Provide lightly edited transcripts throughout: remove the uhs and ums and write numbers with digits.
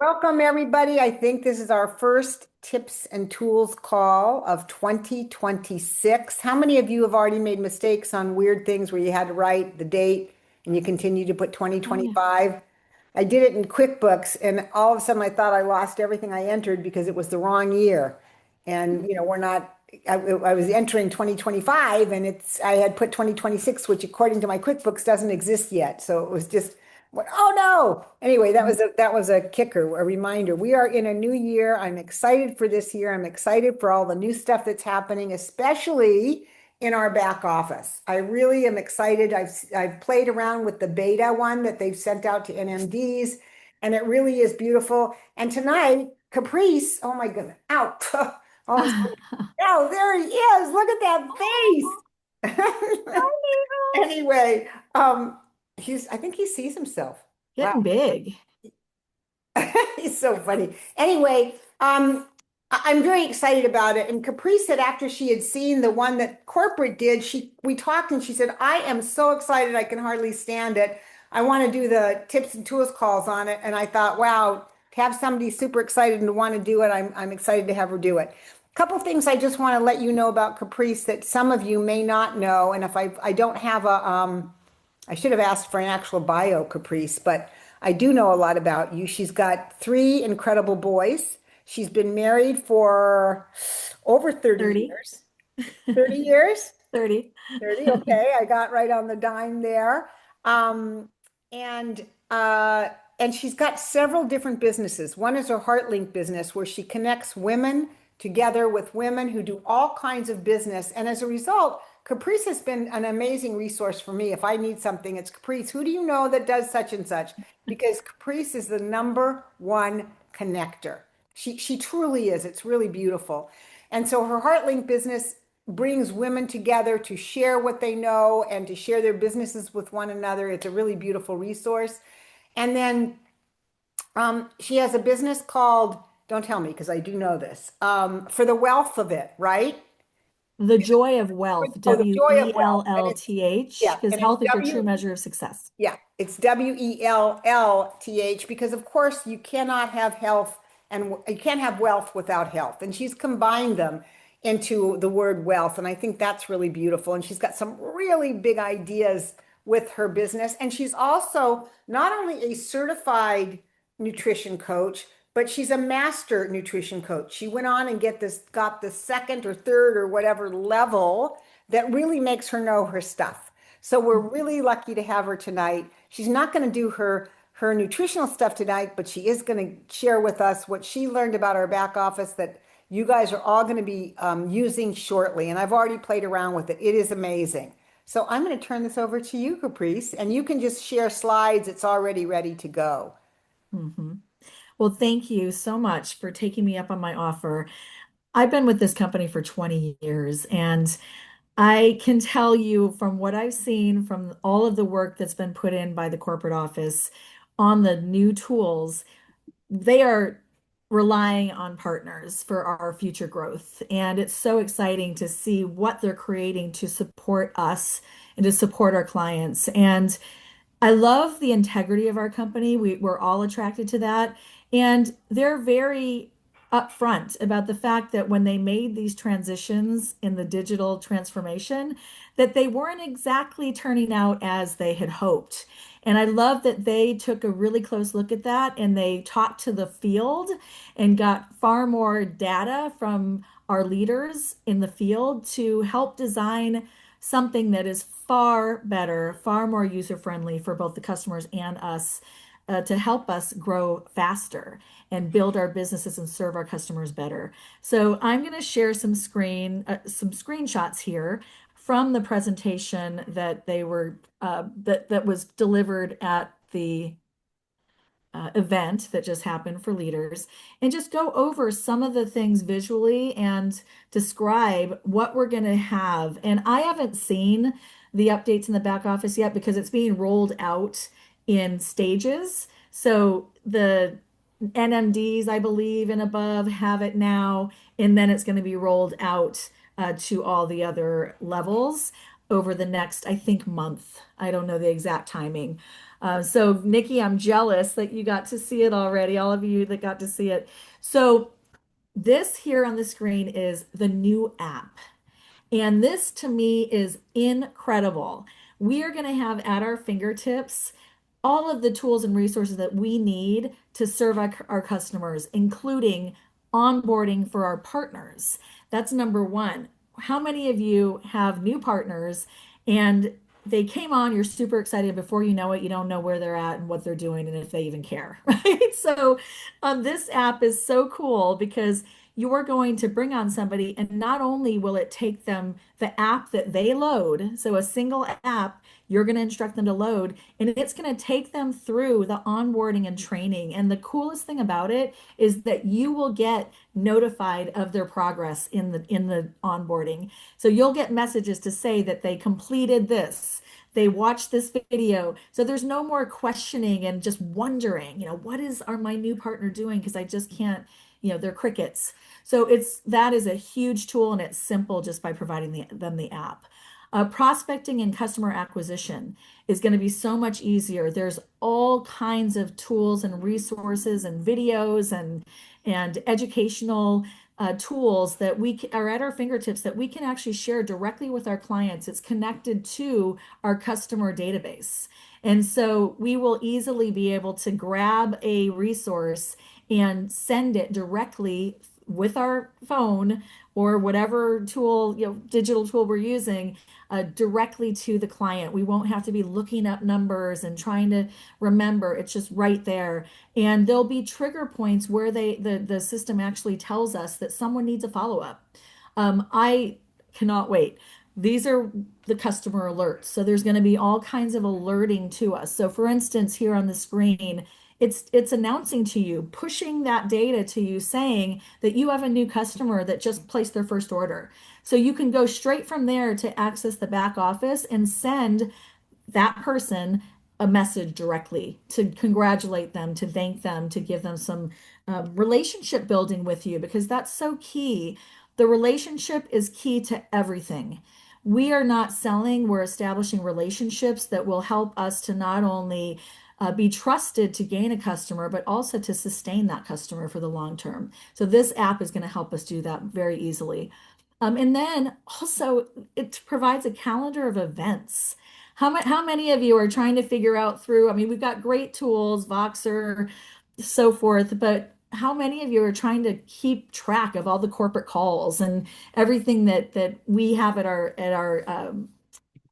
Welcome, everybody. I think this is our first tips and tools call of 2026. How many of you have already made mistakes on weird things where you had to write the date and you continue to put Oh yeah. 2025? I did it in QuickBooks, and all of a sudden I thought I lost everything I entered because it was the wrong year. And, we're not, I was entering 2025 and I had put 2026, which according to my QuickBooks doesn't exist yet. So it was just, oh no. Anyway, that was a kicker, a reminder. We are in a new year. I'm excited for this year. I'm excited for all the new stuff that's happening, especially in our back office. I really am excited. I've played around with the beta one that they've sent out to NMDs, and it really is beautiful. And tonight, Caprice, oh my goodness, ow, almost, oh, there he is. Look at that face. Anyway, I think he sees himself. Wow. Getting big. He's so funny. Anyway, I'm very excited about it. And Caprice said after she had seen the one that corporate did, we talked and she said, I am so excited I can hardly stand it. I want to do the tips and tools calls on it. And I thought, wow, to have somebody super excited and to want to do it, I'm excited to have her do it. A couple things I just want to let you know about Caprice that some of you may not know. And if I don't have I should have asked for an actual bio, Caprice, but I do know a lot about you. She's got three incredible boys. She's been married for over 30 30. years. 30 years? 30. 30, okay. I got right on the dime there. Um, and and she's got several different businesses. One is her HeartLink business where she connects women together with women who do all kinds of business. And as a result, Caprice has been an amazing resource for me. If I need something, it's Caprice. Who do you know that does such and such? Because Caprice is the number one connector. She truly is. It's really beautiful. And so her HeartLink business brings women together to share what they know and to share their businesses with one another. It's a really beautiful resource. And then she has a business called, don't tell me because I do know this, for the wealth of it, right? The joy of wealth, Oh, the W joy E of L wealth. And L it's, T H, yeah, because and it's health is your true measure of success. yeah, it's WELLTH because of course you cannot have health and you can't have wealth without health. And she's combined them into the word wealth. And I think that's really beautiful. And she's got some really big ideas with her business. And she's also not only a certified nutrition coach, but she's a master nutrition coach. She went on and got the second or third or whatever level that really makes her know her stuff. So we're really lucky to have her tonight. She's not going to do her nutritional stuff tonight, but she is going to share with us what she learned about our back office that you guys are all going to be using shortly. And I've already played around with it. It is amazing. So I'm going to turn this over to you, Caprice, and you can just share slides. It's already ready to go. Mhm. Well, thank you so much for taking me up on my offer. I've been with this company for 20 years, and I can tell you from what I've seen from all of the work that's been put in by the corporate office on the new tools, they are relying on partners for our future growth. And it's so exciting to see what they're creating to support us and to support our clients. And I love the integrity of our company. We're all attracted to that. And they're very upfront about the fact that when they made these transitions in the digital transformation, that they weren't exactly turning out as they had hoped. And I love that they took a really close look at that and they talked to the field and got far more data from our leaders in the field to help design something that is far better, far more user friendly for both the customers and us to help us grow faster and build our businesses and serve our customers better. So I'm going to share some screenshots here from the presentation that that was delivered at the event that just happened for leaders and just go over some of the things visually and describe what we're going to have. And I haven't seen the updates in the back office yet because it's being rolled out in stages. So the NMDs, I believe, and above have it now, and then it's going to be rolled out to all the other levels over the next, I think, month. I don't know the exact timing. So Nikki, I'm jealous that you got to see it already, all of you that got to see it. So this here on the screen is the new app. And this to me is incredible. We are going to have at our fingertips all of the tools and resources that we need to serve our customers, including onboarding for our partners. That's number one. How many of you have new partners and they came on, you're super excited, before you know it, you don't know where they're at and what they're doing and if they even care, right? So this app is so cool because you're going to bring on somebody, and not only will it take them the app that they load, so a single app you're going to instruct them to load, and it's going to take them through the onboarding and training. And the coolest thing about it is that you will get notified of their progress in the onboarding. So you'll get messages to say that they completed this, they watched this video. So there's no more questioning and just wondering, what is my new partner doing? Because I just can't, they're crickets. So that is a huge tool, and it's simple just by providing them the app. Prospecting and customer acquisition is going to be so much easier. There's all kinds of tools and resources and videos and educational tools that are at our fingertips that we can actually share directly with our clients. It's connected to our customer database. And so we will easily be able to grab a resource and send it directly with our phone or whatever tool, digital tool we're using, directly to the client. We won't have to be looking up numbers and trying to remember. It's just right there. And there'll be trigger points where the system actually tells us that someone needs a follow-up. I cannot wait. These are the customer alerts. So there's going to be all kinds of alerting to us. So for instance, here on the screen, it's announcing to you, pushing that data to you, saying that you have a new customer that just placed their first order. So you can go straight from there to access the back office and send that person a message directly to congratulate them, to thank them, to give them some relationship building with you, because that's so key. The relationship is key to everything. We are not selling, we're establishing relationships that will help us to not only be trusted to gain a customer, but also to sustain that customer for the long term. So this app is going to help us do that very easily. And then also it provides a calendar of events. How many of you are trying to figure out through, I mean, we've got great tools, Voxer, so forth, but how many of you are trying to keep track of all the corporate calls and everything that we have at our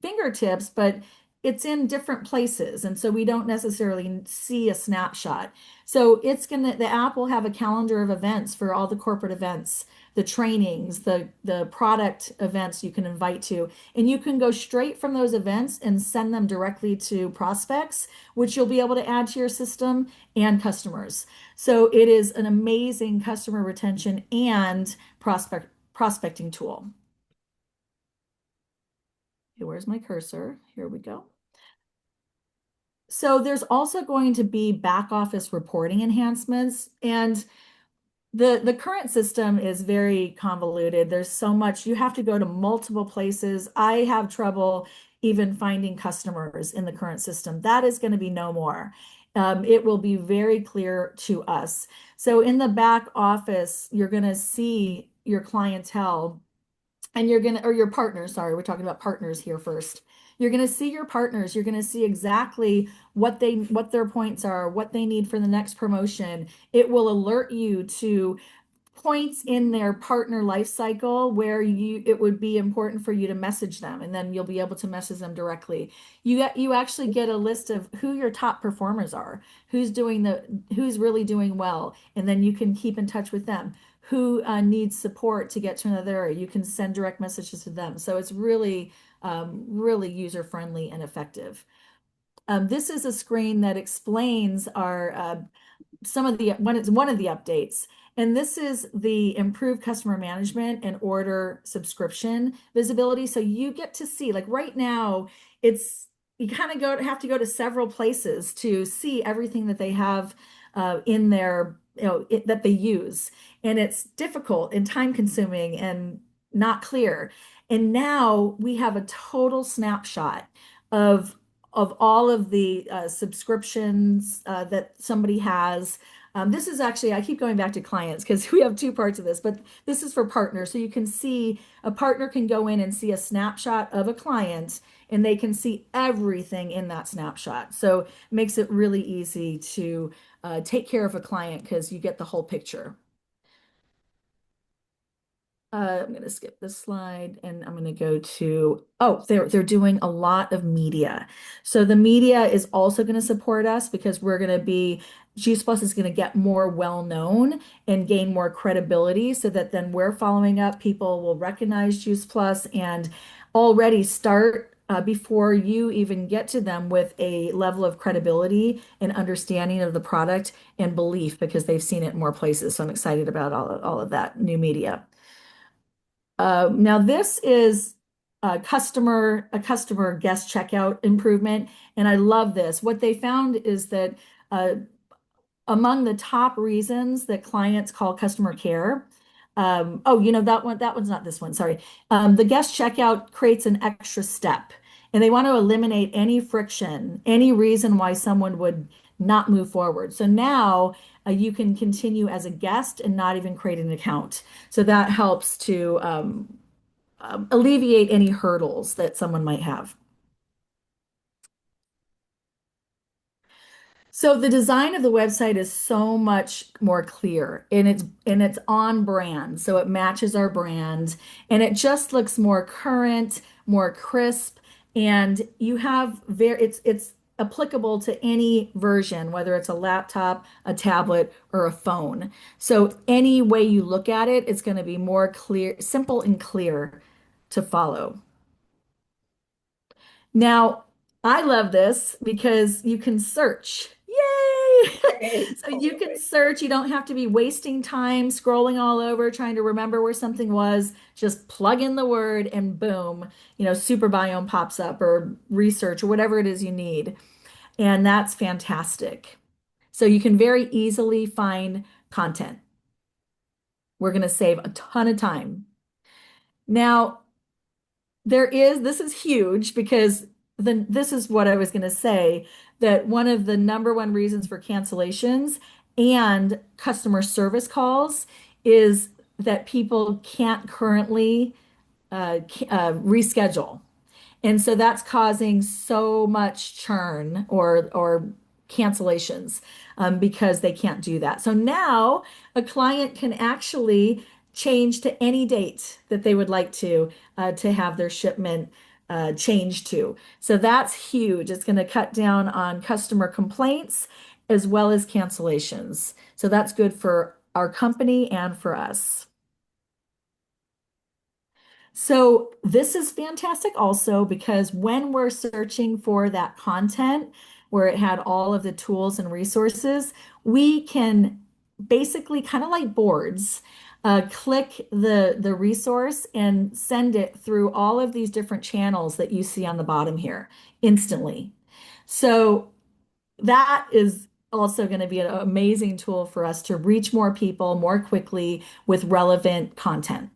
fingertips, but it's in different places. And so we don't necessarily see a snapshot. So the app will have a calendar of events for all the corporate events, the trainings, the product events you can invite to. And you can go straight from those events and send them directly to prospects, which you'll be able to add to your system, and customers. So it is an amazing customer retention and prospecting tool. Okay, where's my cursor? Here we go. So there's also going to be back office reporting enhancements, and the current system is very convoluted. There's so much, you have to go to multiple places. I have trouble even finding customers in the current system. That is going to be no more. It will be very clear to us. So in the back office, you're going to see your clientele, and or your partners, sorry, we're talking about partners here first. You're going to see your partners. You're going to see exactly what their points are, what they need for the next promotion. It will alert you to points in their partner life cycle where it would be important for you to message them, and then you'll be able to message them directly. You actually get a list of who your top performers are, who's really doing well, and then you can keep in touch with them. Who needs support to get to another area, you can send direct messages to them. So it's really really user friendly and effective. This is a screen that explains our one of the updates. And this is the improved customer management and order subscription visibility. So you get to see, like right now, you kind of have to go to several places to see everything that they have in their, that they use. And it's difficult and time consuming and not clear. And now we have a total snapshot of of all of the subscriptions that somebody has. This is actually, I keep going back to clients because we have two parts of this, but this is for partners. So you can see a partner can go in and see a snapshot of a client and they can see everything in that snapshot. So it makes it really easy to take care of a client because you get the whole picture. I'm going to skip this slide and I'm going to go to, oh, they're doing a lot of media. So the media is also going to support us because we're going to be, Juice Plus is going to get more well known and gain more credibility so that then we're following up. People will recognize Juice Plus and already start before you even get to them with a level of credibility and understanding of the product and belief because they've seen it in more places. So I'm excited about all of that new media. Now this is a customer guest checkout improvement, and I love this. What they found is that uh, among the top reasons that clients call customer care, oh, that one's not this one, sorry. The guest checkout creates an extra step, and they want to eliminate any friction, any reason why someone would not move forward. So now you can continue as a guest and not even create an account. So that helps to alleviate any hurdles that someone might have. So the design of the website is so much more clear and it's on brand. So it matches our brand and it just looks more current, more crisp, and you have it's applicable to any version, whether it's a laptop, a tablet, or a phone. So any way you look at it, it's going to be more clear, simple and clear to follow. Now, I love this because you can search. Yay! Great. So you can search. You don't have to be wasting time scrolling all over trying to remember where something was. Just plug in the word and boom, super biome pops up or research or whatever it is you need. And that's fantastic. So you can very easily find content. We're going to save a ton of time. Now, this is huge because this is what I was going to say, that one of the number one reasons for cancellations and customer service calls is that people can't currently reschedule. And so that's causing so much churn or cancellations because they can't do that. So now a client can actually change to any date that they would like to have their shipment changed to. So that's huge. It's going to cut down on customer complaints as well as cancellations. So that's good for our company and for us. So this is fantastic also because when we're searching for that content where it had all of the tools and resources, we can basically kind of like boards, click the resource and send it through all of these different channels that you see on the bottom here instantly. So that is also going to be an amazing tool for us to reach more people more quickly with relevant content.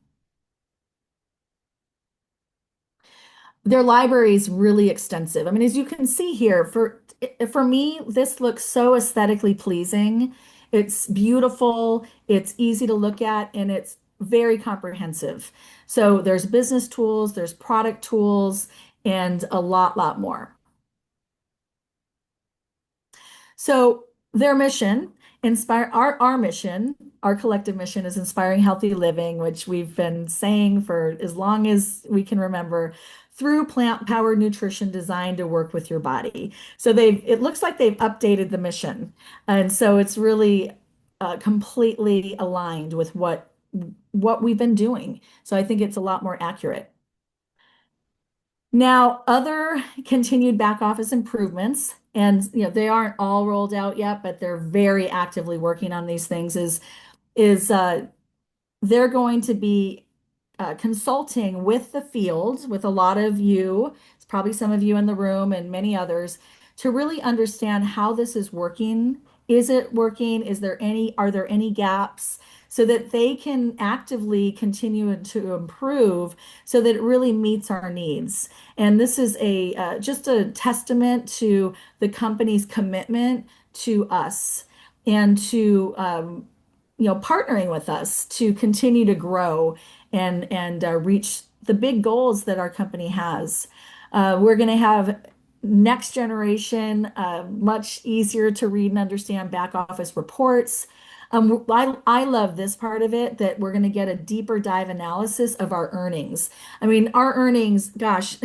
Their library is really extensive. I mean, as you can see here, for me, this looks so aesthetically pleasing. It's beautiful, it's easy to look at, and it's very comprehensive. So there's business tools, there's product tools, and a lot more. So their mission, inspire our mission, our collective mission is inspiring healthy living, which we've been saying for as long as we can remember through plant-powered nutrition designed to work with your body. So it looks like they've updated the mission. And so it's really completely aligned with what we've been doing. So I think it's a lot more accurate. Now, other continued back office improvements, and they aren't all rolled out yet, but they're very actively working on these things, is they're going to be consulting with the field, with a lot of you, it's probably some of you in the room and many others, to really understand how this is working. Is it working? Are there any gaps? so that they can actively continue to improve so that it really meets our needs. And this is a just a testament to the company's commitment to us and to partnering with us to continue to grow and reach the big goals that our company has. We're going to have next generation, much easier to read and understand back office reports. I love this part of it that we're going to get a deeper dive analysis of our earnings. I mean, our earnings, gosh,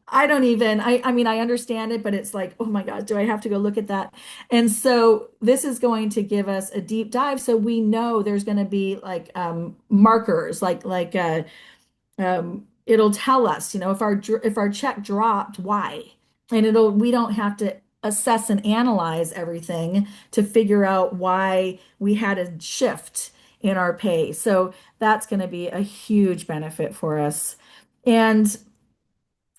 I don't even, I mean, I understand it, but it's like, oh my God, do I have to go look at that? And so this is going to give us a deep dive. So we know there's going to be like markers, it'll tell us, if our check dropped, why? And we don't have to assess and analyze everything to figure out why we had a shift in our pay. So that's going to be a huge benefit for us. And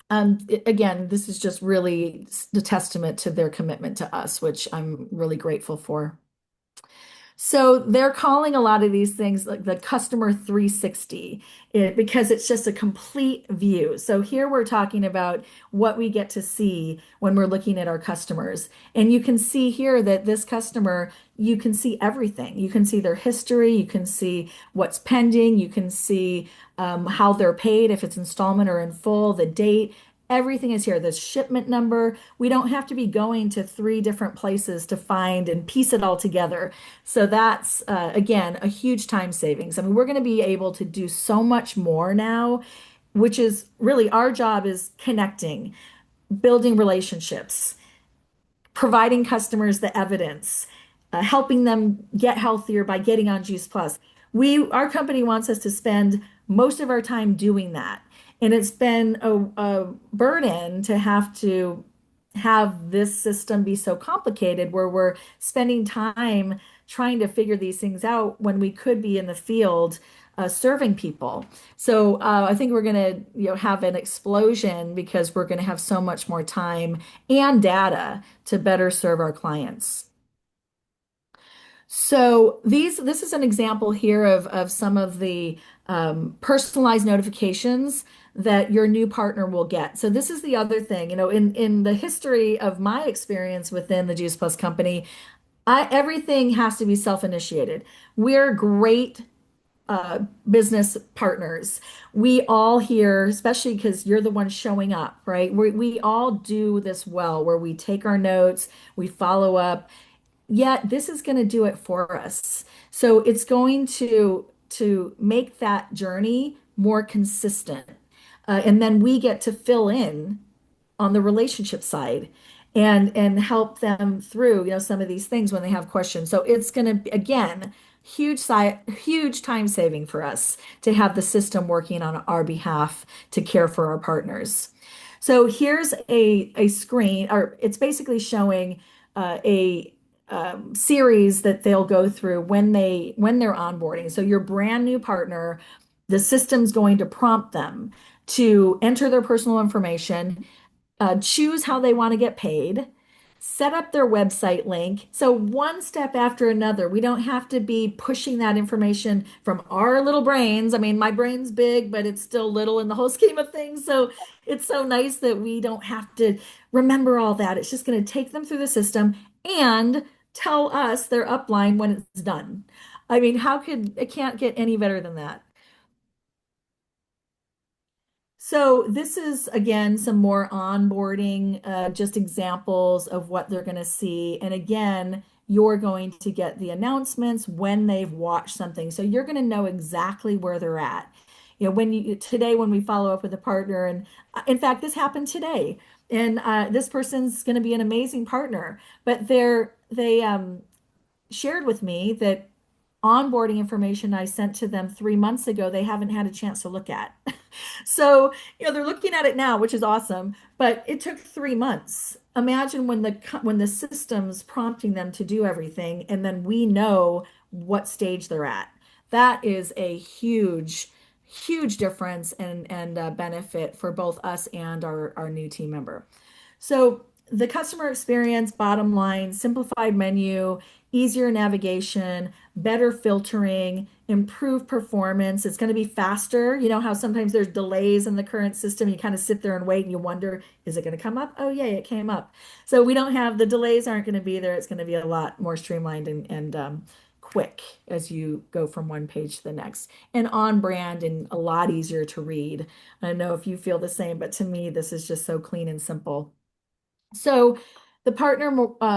again, this is just really the testament to their commitment to us, which I'm really grateful for. So they're calling a lot of these things like the customer 360 because it's just a complete view. So here we're talking about what we get to see when we're looking at our customers. And you can see here that this customer, you can see everything. You can see their history, you can see what's pending, you can see how they're paid, if it's installment or in full, the date. Everything is here. The shipment number. We don't have to be going to three different places to find and piece it all together. So that's, again, a huge time savings. I mean, we're going to be able to do so much more now, which is really our job is connecting, building relationships, providing customers the evidence, helping them get healthier by getting on Juice Plus. Our company wants us to spend most of our time doing that. And it's been a burden to have this system be so complicated where we're spending time trying to figure these things out when we could be in the field serving people. So I think we're going to have an explosion because we're going to have so much more time and data to better serve our clients. So this is an example here of some of the personalized notifications that your new partner will get. So this is the other thing, in the history of my experience within the Juice Plus company, everything has to be self-initiated. We're great business partners. We all here, especially because you're the one showing up, right? We all do this well, where we take our notes, we follow up. Yet this is going to do it for us. So it's going to make that journey more consistent. And then we get to fill in on the relationship side and help them through, some of these things when they have questions. So it's going to be, again, huge time saving for us to have the system working on our behalf to care for our partners. So here's a screen, or it's basically showing a series that they'll go through when they're onboarding. So your brand new partner, the system's going to prompt them to enter their personal information, choose how they want to get paid, set up their website link. So one step after another, we don't have to be pushing that information from our little brains. I mean, my brain's big, but it's still little in the whole scheme of things. So it's so nice that we don't have to remember all that. It's just going to take them through the system and tell us their upline when it's done. I mean, it can't get any better than that. So this is again some more onboarding, just examples of what they're going to see. And again, you're going to get the announcements when they've watched something. So you're going to know exactly where they're at. Today when we follow up with a partner, and in fact, this happened today, and this person's going to be an amazing partner, but they shared with me that onboarding information I sent to them 3 months ago, they haven't had a chance to look at. So, they're looking at it now, which is awesome, but it took 3 months. Imagine when the system's prompting them to do everything, and then we know what stage they're at. That is a huge difference and benefit for both us and our new team member. So the customer experience, bottom line, simplified menu, easier navigation, better filtering, improved performance. It's going to be faster. You know how sometimes there's delays in the current system. You kind of sit there and wait and you wonder, is it going to come up? Oh, yeah, it came up. So we don't have the delays aren't going to be there. It's going to be a lot more streamlined and quick as you go from one page to the next and on brand and a lot easier to read. I don't know if you feel the same, but to me, this is just so clean and simple. So the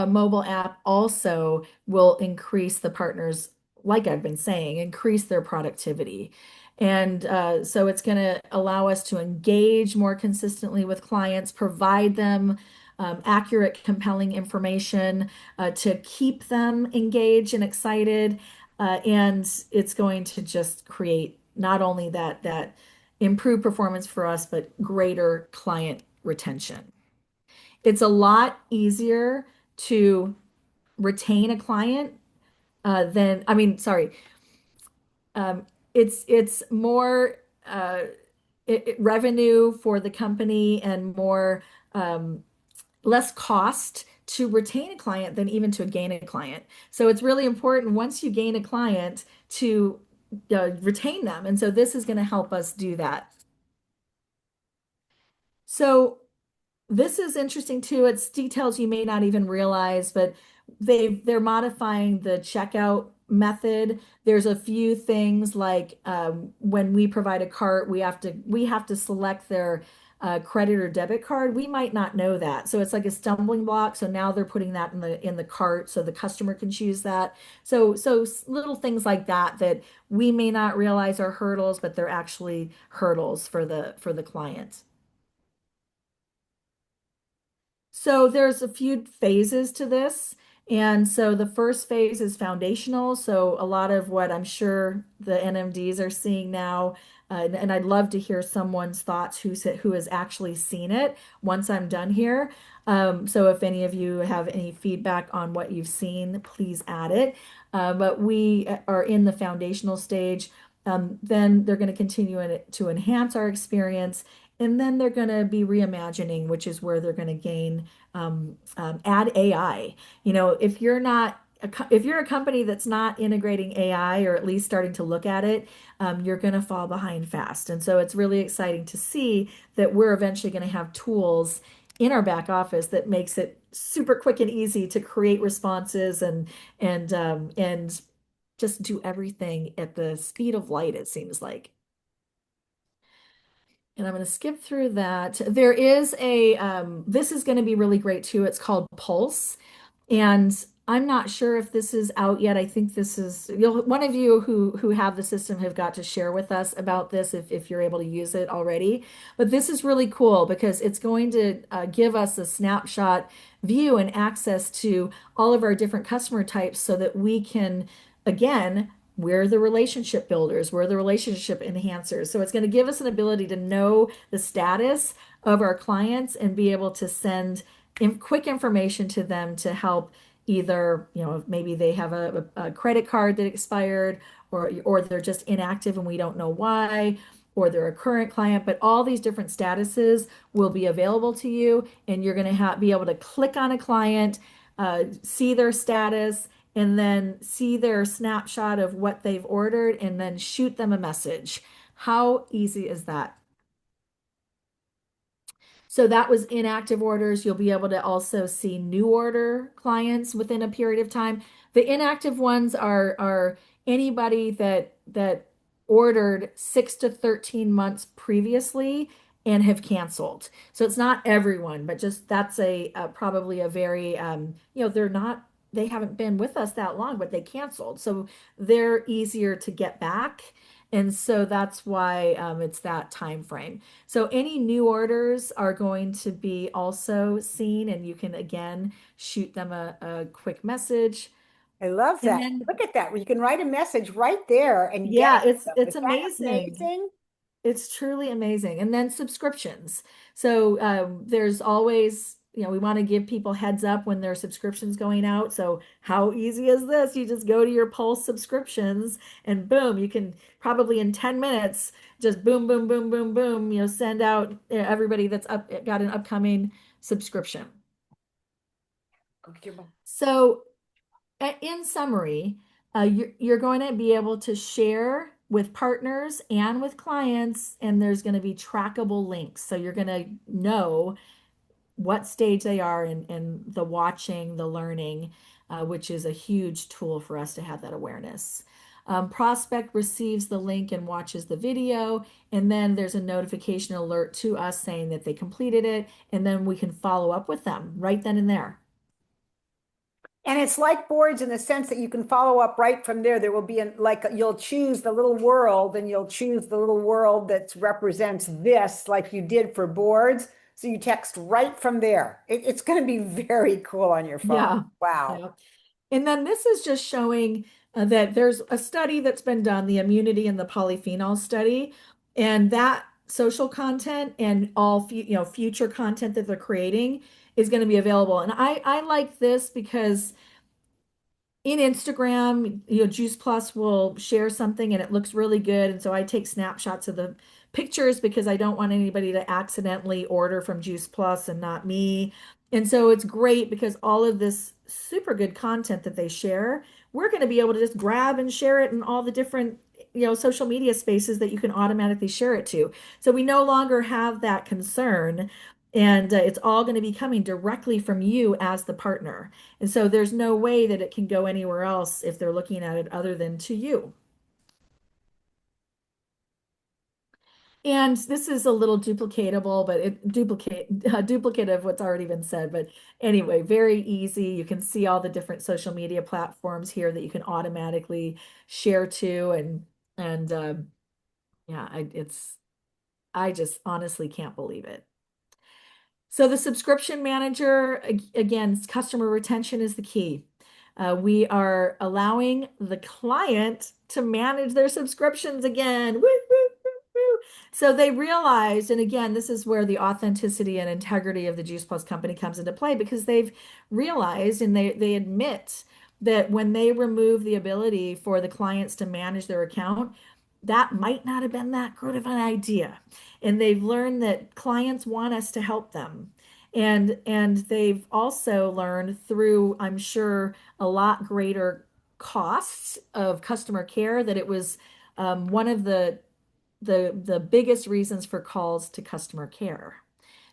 mobile app also will increase the partners, like I've been saying, increase their productivity. And so it's going to allow us to engage more consistently with clients, provide them accurate, compelling information to keep them engaged and excited. And it's going to just create not only that improved performance for us, but greater client retention. It's a lot easier to retain a client than, I mean, sorry, it's more revenue for the company and more less cost to retain a client than even to gain a client. So it's really important once you gain a client to retain them. And so this is going to help us do that. So this is interesting too. It's details you may not even realize, but they're modifying the checkout method. There's a few things like when we provide a cart, we have to select their credit or debit card. We might not know that, so it's like a stumbling block. So now they're putting that in the cart so the customer can choose that. So little things like that that we may not realize are hurdles, but they're actually hurdles for the client. So there's a few phases to this. And so the first phase is foundational. So a lot of what I'm sure the NMDs are seeing now, and I'd love to hear someone's thoughts who has actually seen it once I'm done here. So if any of you have any feedback on what you've seen, please add it. But we are in the foundational stage. Then they're going to continue to enhance our experience. And then they're going to be reimagining, which is where they're going to gain add AI. You know, if you're a company that's not integrating AI or at least starting to look at it, you're going to fall behind fast. And so it's really exciting to see that we're eventually going to have tools in our back office that makes it super quick and easy to create responses and just do everything at the speed of light, it seems like. And I'm going to skip through that. There is this is going to be really great too. It's called Pulse. And I'm not sure if this is out yet. I think this is, one of you who have the system have got to share with us about this if you're able to use it already. But this is really cool because it's going to give us a snapshot view and access to all of our different customer types so that we can, again, we're the relationship builders, we're the relationship enhancers. So it's going to give us an ability to know the status of our clients and be able to send quick information to them to help either, maybe they have a credit card that expired or they're just inactive and we don't know why, or they're a current client, but all these different statuses will be available to you and you're going to be able to click on a client, see their status, and then see their snapshot of what they've ordered and then shoot them a message. How easy is that? So that was inactive orders. You'll be able to also see new order clients within a period of time. The inactive ones are anybody that ordered 6 to 13 months previously and have canceled. So it's not everyone, but just that's probably a very they haven't been with us that long, but they canceled. So they're easier to get back. And so that's why it's that time frame. So any new orders are going to be also seen, and you can again shoot them a quick message. I love And that. then, Look at that. You can write a message right there and get yeah, it's them. it's Is that amazing. amazing? It's truly amazing. And then subscriptions. So there's always, we want to give people heads up when their subscriptions going out. So how easy is this? You just go to your Pulse subscriptions and boom, you can probably in 10 minutes just boom, boom, boom, boom, boom, send out everybody that's got an upcoming subscription. Go get your book. So In summary, you're going to be able to share with partners and with clients, and there's going to be trackable links. So you're going to know what stage they are in the watching, the learning, which is a huge tool for us to have that awareness. Prospect receives the link and watches the video, and then there's a notification alert to us saying that they completed it, and then we can follow up with them right then and there. And it's like boards in the sense that you can follow up right from there. There will be like you'll choose the little world and you'll choose the little world that represents this, like you did for boards. So you text right from there. It's going to be very cool on your phone. Yeah. Wow. Yeah. And then this is just showing that there's a study that's been done, the immunity and the polyphenol study, and that social content and all future content that they're creating is going to be available. And I like this because in Instagram, Juice Plus will share something and it looks really good. And so I take snapshots of the pictures because I don't want anybody to accidentally order from Juice Plus and not me. And so it's great because all of this super good content that they share, we're going to be able to just grab and share it in all the different, social media spaces that you can automatically share it to. So we no longer have that concern. And it's all going to be coming directly from you as the partner. And so there's no way that it can go anywhere else if they're looking at it other than to you. And this is a little duplicatable, but it duplicate of what's already been said. But anyway, very easy. You can see all the different social media platforms here that you can automatically share to, and yeah, I just honestly can't believe it. So the subscription manager, again, customer retention is the key. We are allowing the client to manage their subscriptions again. Woo, woo, woo, woo. So they realized, and again, this is where the authenticity and integrity of the Juice Plus company comes into play because they've realized and they admit that when they remove the ability for the clients to manage their account, that might not have been that good of an idea. And they've learned that clients want us to help them. And they've also learned through, I'm sure, a lot greater costs of customer care that it was one of the biggest reasons for calls to customer care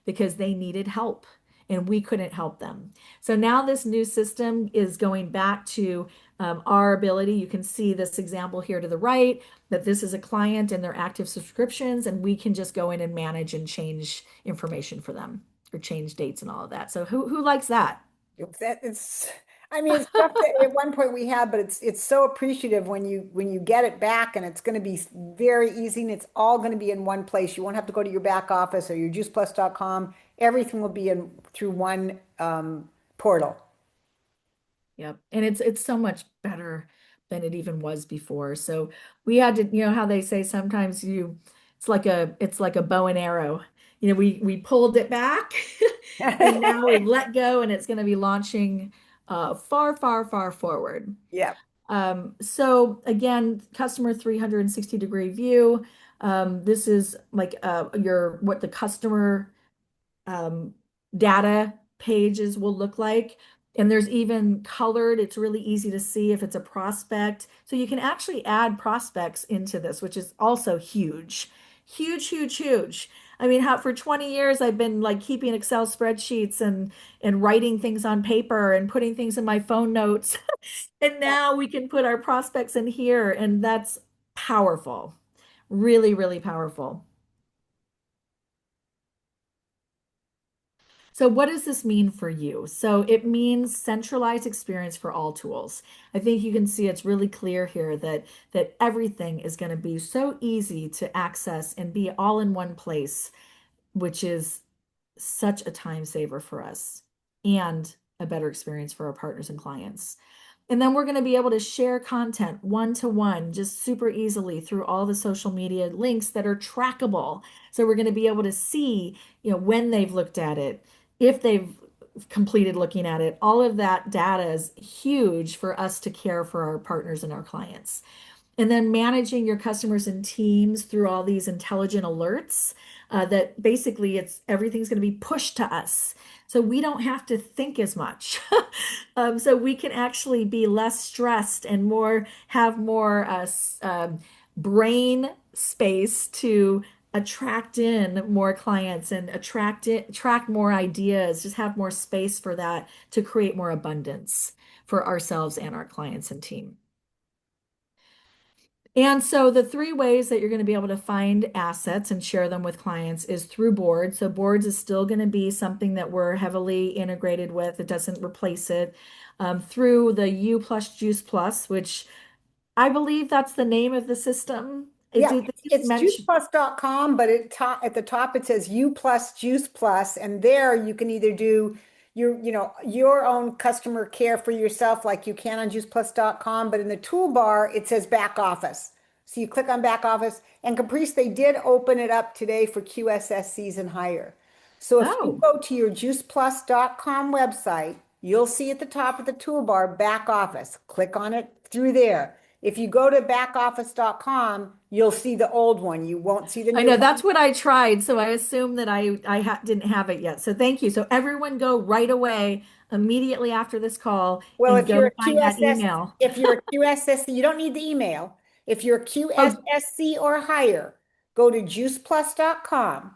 because they needed help and we couldn't help them. So now this new system is going back to our ability. You can see this example here to the right that this is a client and their active subscriptions, and we can just go in and manage and change information for them or change dates and all of that. So who likes that? It's I mean it's stuff that at one point we had, but it's so appreciative when you get it back, and it's going to be very easy, and it's all going to be in one place. You won't have to go to your back office or your juiceplus.com. Everything will be in through one portal. Yep. And it's so much better than it even was before. So we had to, how they say sometimes it's like a bow and arrow. We pulled it back and now we've let go and it's going to be launching far, far, far forward. Yeah. So again, customer 360-degree view. This is like what the customer um, data pages will look like. And there's even colored. It's really easy to see if it's a prospect. So you can actually add prospects into this, which is also huge. Huge, huge, huge. I mean, how for 20 years I've been like keeping Excel spreadsheets and writing things on paper and putting things in my phone notes. And now we can put our prospects in here, and that's powerful. Really, really powerful. So what does this mean for you? So it means centralized experience for all tools. I think you can see it's really clear here that everything is going to be so easy to access and be all in one place, which is such a time saver for us and a better experience for our partners and clients. And then we're going to be able to share content one to one just super easily through all the social media links that are trackable. So we're going to be able to see, when they've looked at it, if they've completed looking at it. All of that data is huge for us to care for our partners and our clients. And then managing your customers and teams through all these intelligent alerts that basically it's everything's going to be pushed to us. So we don't have to think as much. So we can actually be less stressed and more have more brain space to attract in more clients and attract more ideas, just have more space for that to create more abundance for ourselves and our clients and team. And so the three ways that you're going to be able to find assets and share them with clients is through boards. So boards is still going to be something that we're heavily integrated with. It doesn't replace it. Through the U plus Juice Plus, which I believe that's the name of the system. Yeah, Did they just it's mention? juiceplus.com, but at the top it says U plus Juice Plus, and there you can either do your own customer care for yourself like you can on juiceplus.com, but in the toolbar it says back office. So you click on back office, and Caprice, they did open it up today for QSSCs and higher. So if you Oh, go to your juiceplus.com website, you'll see at the top of the toolbar back office. Click on it through there. If you go to backoffice.com, you'll see the old one. You won't see the I new know one. that's what I tried, so I assume that I ha didn't have it yet. So thank you. So everyone go right away, immediately after this call, Well, and go find that email. if you're a QSSC, you don't need the email. If you're a Oh, QSSC or higher, go to juiceplus.com.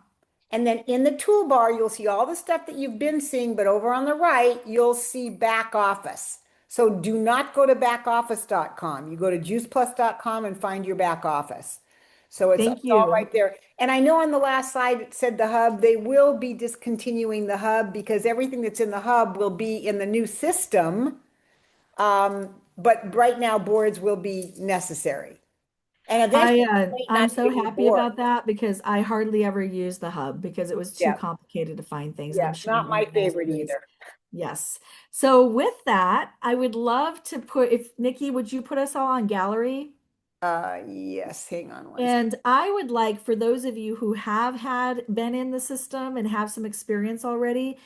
And then in the toolbar, you'll see all the stuff that you've been seeing, but over on the right, you'll see back office. So do not go to backoffice.com. You go to juiceplus.com and find your back office. So it's thank all you. right there. And I know on the last slide it said the hub, they will be discontinuing the hub because everything that's in the hub will be in the new system. But right now boards will be necessary. And eventually it might I'm not so even be happy board. about that because I hardly ever use the hub because it was too Yeah, complicated to find things, and yeah, I'm sure not my you guys favorite agree. either. Yes. So with that, I would love to put, if Nikki, would you put us all on gallery? Yes, hang on one second. And I would like for those of you who have had been in the system and have some experience already,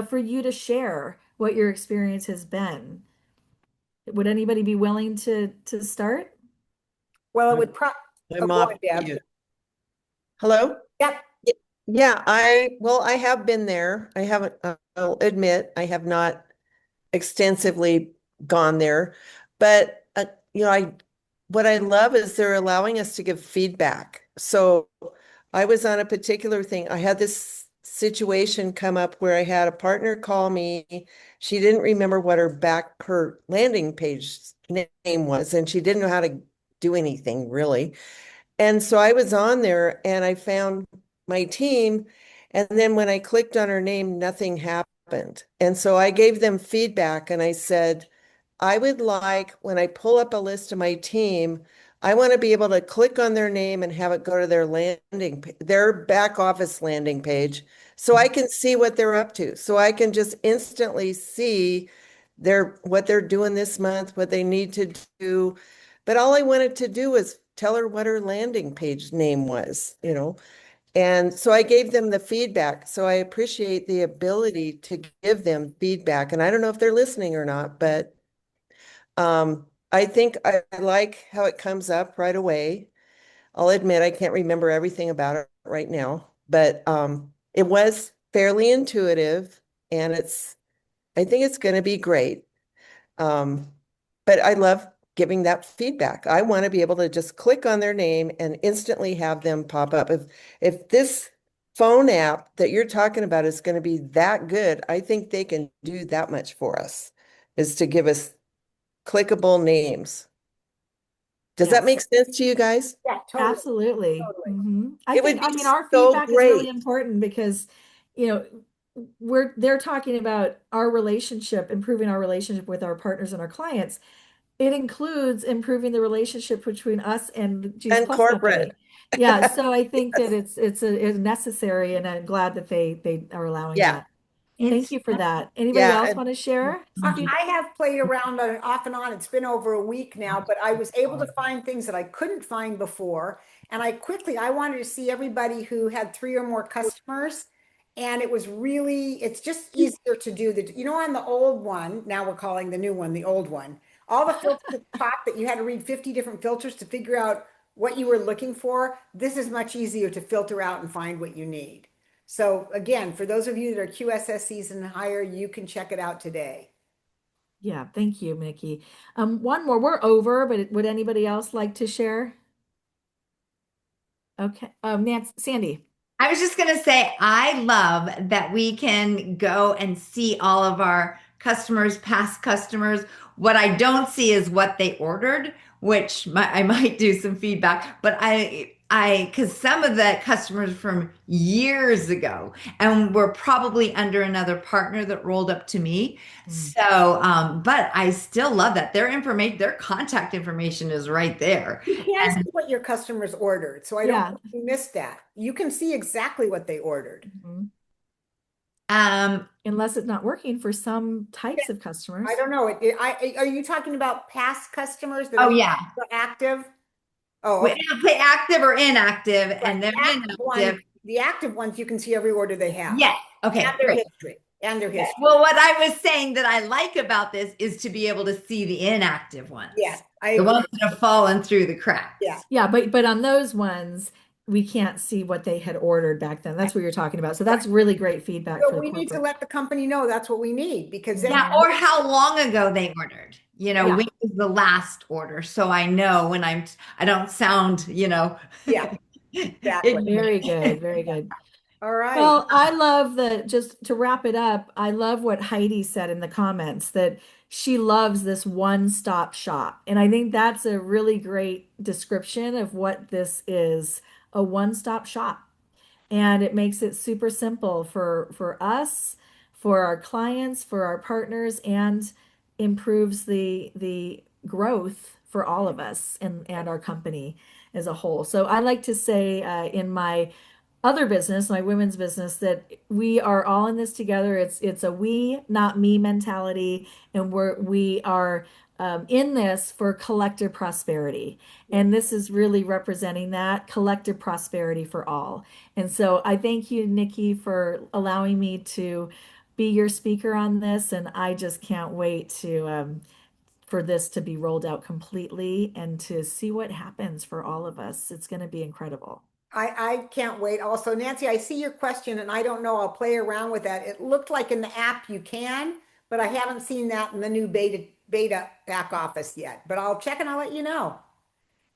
for you to share what your experience has been. Would anybody be willing to start? Well, it I'm would oh, I'm go off on, Deb. mute. Hello? Yep. Y- Yeah, I have been there. I haven't, I'll admit, I have not extensively gone there, but what I love is they're allowing us to give feedback. So I was on a particular thing. I had this situation come up where I had a partner call me. She didn't remember what her landing page name was, and she didn't know how to do anything really. And so I was on there and I found my team. And then when I clicked on her name, nothing happened. And so I gave them feedback and I said, I would like, when I pull up a list of my team, I want to be able to click on their name and have it go to their back office landing page, so I can see what they're up to. So I can just instantly see what they're doing this month, what they need to do. But all I wanted to do was tell her what her landing page name was. And so I gave them the feedback. So I appreciate the ability to give them feedback. And I don't know if they're listening or not, but I think I like how it comes up right away. I'll admit I can't remember everything about it right now, but it was fairly intuitive and I think it's going to be great. Um, but I love giving that feedback. I want to be able to just click on their name and instantly have them pop up. If this phone app that you're talking about is going to be that good, I think they can do that much for us, is to give us clickable names. Does that Yes. make sense to you guys? Yeah, totally. Absolutely. Totally. I It would think, be I mean, our so feedback is really great important because, you know, they're talking about our relationship, improving our relationship with our partners and our clients. It includes improving the relationship between us and the Juice and Plus corporate. Company. Yeah, so I think that it's necessary, and I'm glad that they are allowing Yeah, that. Thank you for that. Anybody yeah, else and want to share some feedback? I have played around on it off and on. It's been over a week now, but I was able to find things that I couldn't find before. And I wanted to see everybody who had three or more customers. And it's just easier to do on the old one, now we're calling the new one the old one. all the filters at the top that you had to read 50 different filters to figure out what you were looking for, this is much easier to filter out and find what you need. So again, for those of you that are QSSCs and higher, you can check it out today. Yeah, thank you, Mickey. One more. We're over, but would anybody else like to share? Okay. Nancy, Sandy. I was just going to say, I love that we can go and see all of our customers, past customers. What I don't see is what they ordered, which I might do some feedback, but because some of the customers from years ago, and we're probably under another partner that rolled up to me. So, but I still love that their contact information is right there. You can see what your customers ordered. So I don't Yeah. think you missed that. You can see exactly what they ordered. Mhm. Um, Unless it's not working for some types of customers. I don't know. Are you talking about past customers that oh are yeah. active? Oh, We okay. can play active or inactive, and they're Active inactive. the active ones, you can see every order they have. Yes. Okay, And their great. history. And their history. Well, what I was saying that I like about this is to be able to see the inactive ones. Yes, I The agree. ones that have fallen through the cracks. Yeah. Yeah, but on those ones, we can't see what they had ordered back then. That's what you're talking about. So that's really great feedback So for the we need to corporate. let the company know that's what we need because then Yeah, or how long ago they ordered. Yeah. When was the last order? So I know when I don't sound, yeah, exactly. Very good, very good. All right. Well, I love just to wrap it up, I love what Heidi said in the comments that she loves this one-stop shop. And I think that's a really great description of what this is, a one-stop shop. And it makes it super simple for us, for our clients, for our partners, and improves the growth for all of us and our company as a whole. So I like to say in my other business, my women's business, that we are all in this together. It's a we, not me mentality, and we are in this for collective prosperity. And this is really representing that collective prosperity for all. And so I thank you, Nikki, for allowing me to be your speaker on this. And I just can't wait to for this to be rolled out completely and to see what happens for all of us. It's going to be incredible. I can't wait. Also, Nancy, I see your question and I don't know. I'll play around with that. It looked like in the app you can, but I haven't seen that in the new beta back office yet. But I'll check and I'll let you know.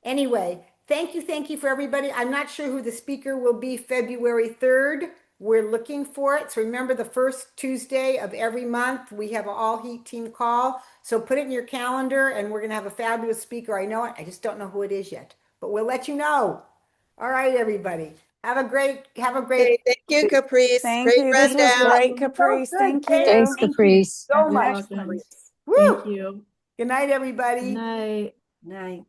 Anyway, thank you for everybody. I'm not sure who the speaker will be February 3rd. We're looking for it. So remember the first Tuesday of every month, we have an all heat team call. So put it in your calendar and we're going to have a fabulous speaker. I know it. I just don't know who it is yet, but we'll let you know. All right, everybody. Have a great. Okay, thank you, Caprice. Thank Great you. This was rundown. great, Caprice. So good. Thank you. Thanks, Thank you Caprice. so You're much, welcome. Caprice. Thank Woo! you. Good night, everybody. Good night. Night.